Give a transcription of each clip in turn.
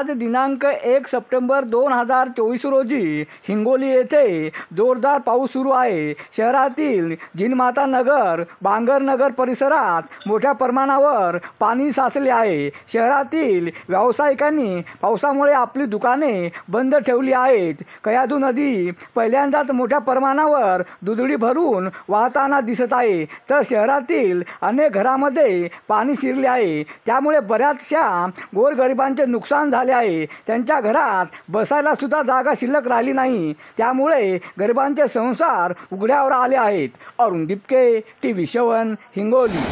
आज दिनांक 1 सप्टेंबर 2024 रोजी हिंगोली येथे जोरदार पाऊस सुरू आहे। शहरातील जिनमाता नगर, बांगर नगर परिसरात मोठ्या प्रमाणावर पाणी साचले आहे। शहरातील व्यावसायिकांनी पावसामुळे आपली दुकाने बंद ठेवली आहेत। कयाधू नदी पहिल्यांदाच मोठ्या प्रमाणावर दुथडी भरून वाहताना दिसत आहे, तर शहरातील अनेक घरांमध्ये पाणी शिरले आहे। त्यामुळे बऱ्याचशा गोरगरिबांचे नुकसान झाले आहे। त्यांच्या घरात बसायला सुद्धा जागा शिल्लक राहिली नाही। त्यामुळे गरिबांचे संसार उघड्यावर आले आहेत। अरुण दिपके, TV7 हिंगोली।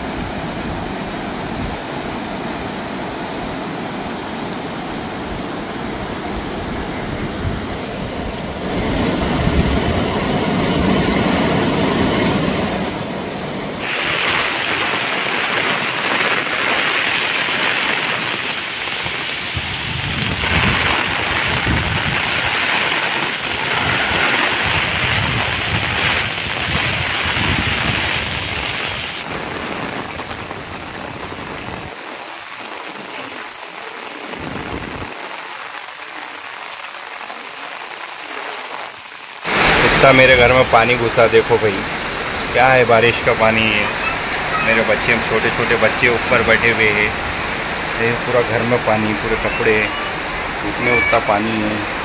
इतना मेरे घर में पानी घुसा, देखो भाई क्या है, बारिश का पानी है। मेरे बच्चे, छोटे छोटे बच्चे ऊपर बैठे हुए हैं। पूरा घर में पानी, पूरे कपड़े, उसमें उतना पानी है।